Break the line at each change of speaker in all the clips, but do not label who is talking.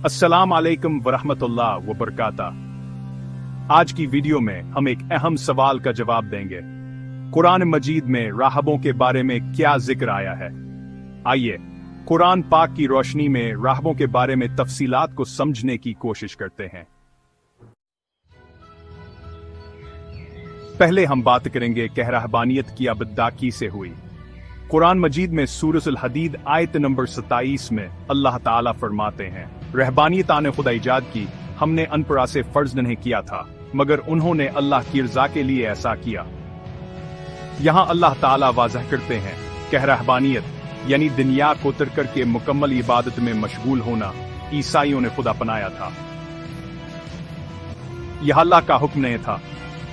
अस्सलाम वालेकुम वरहमतुल्लाह वबरकातुहू। आज की वीडियो में हम एक अहम सवाल का जवाब देंगे। कुरान मजीद में राहबों के बारे में क्या जिक्र आया है? आइए कुरान पाक की रोशनी में राहबों के बारे में तफसीलात को समझने की कोशिश करते हैं। पहले हम बात करेंगे कि रहबानियत की अबदाकी से हुई। कुरान मजीद में सूरह हदीद आयत नंबर 27 में अल्लाह ताला फरमाते हैं, रहबानियत आने खुदा इजाद की, हमने अनपढ़ा से फर्ज नहीं किया था मगर उन्होंने अल्लाह की रज़ा के लिए ऐसा किया। यहाँ अल्लाह ताला वाज़ह करते हैं कि रहबानियत यानी दुनिया को तर्क करके मुकम्मल इबादत में मशगूल होना ईसाइयों ने खुदा अपनाया था। यह अल्लाह का हुक्म नहीं था,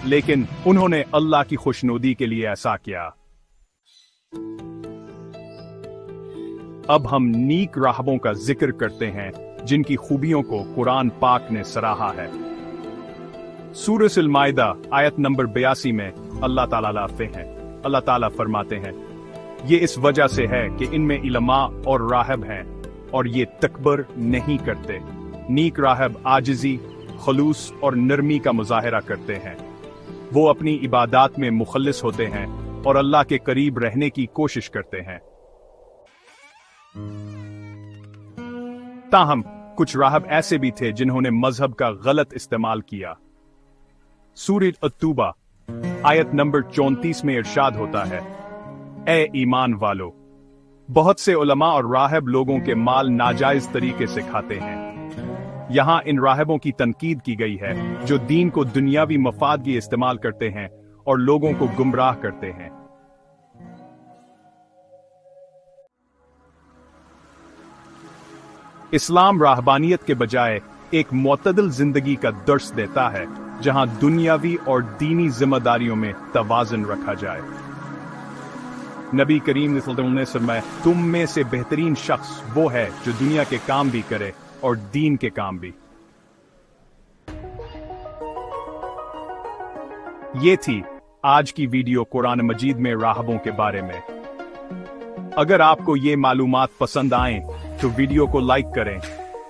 लेकिन उन्होंने अल्लाह की खुशनुदी के लिए ऐसा किया। अब हम नीक राहबों का जिक्र करते हैं जिनकी खूबियों को कुरान पाक ने सराहा है। सूरह अल-माइदा आयत नंबर 82 में अल्लाह ताला लाते हैं, अल्लाह ताला फरमाते हैं, ये इस वजह से है कि इनमें इल्मा और राहब हैं और ये तकबर नहीं करते। नीक राहब आजिज़ी, खलूस और नरमी का मुजाहरा करते हैं। वो अपनी इबादत में मुखल्लिस होते हैं और अल्लाह के करीब रहने की कोशिश करते हैं। ताहम कुछ राहब ऐसे भी थे जिन्होंने मजहब का गलत इस्तेमाल किया। सूरह अत-तौबा आयत नंबर 34 में इरशाद होता है, ए ईमान वालो, बहुत से उलमा और राहब लोगों के माल नाजायज तरीके से खाते हैं। यहां इन राहबों की तनकीद की गई है जो दीन को दुनियावी मफाद की इस्तेमाल करते हैं और लोगों को गुमराह करते हैं। इस्लाम रहबानियत के बजाय एक मुतदल जिंदगी का दर्स देता है जहां दुनियावी और दीनी जिम्मेदारियों में तवाज़ुन रखा जाए। नबी करीम सल्लल्लाहु अलैहि वसल्लम ने फरमाया, तुम में से बेहतरीन शख्स वो है जो दुनिया के काम भी करे और दीन के काम भी। ये थी आज की वीडियो कुरान मजीद में राहबों के बारे में। अगर आपको ये मालूमात पसंद आए तो वीडियो को लाइक करें,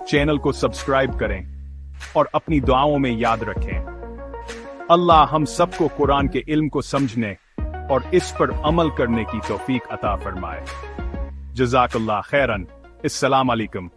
चैनल को सब्सक्राइब करें और अपनी दुआओं में याद रखें। अल्लाह हम सबको कुरान के इल्म को समझने और इस पर अमल करने की तौफीक अता फरमाए। जज़ाकल्लाह खैरन। अस्सलाम वालेकुम।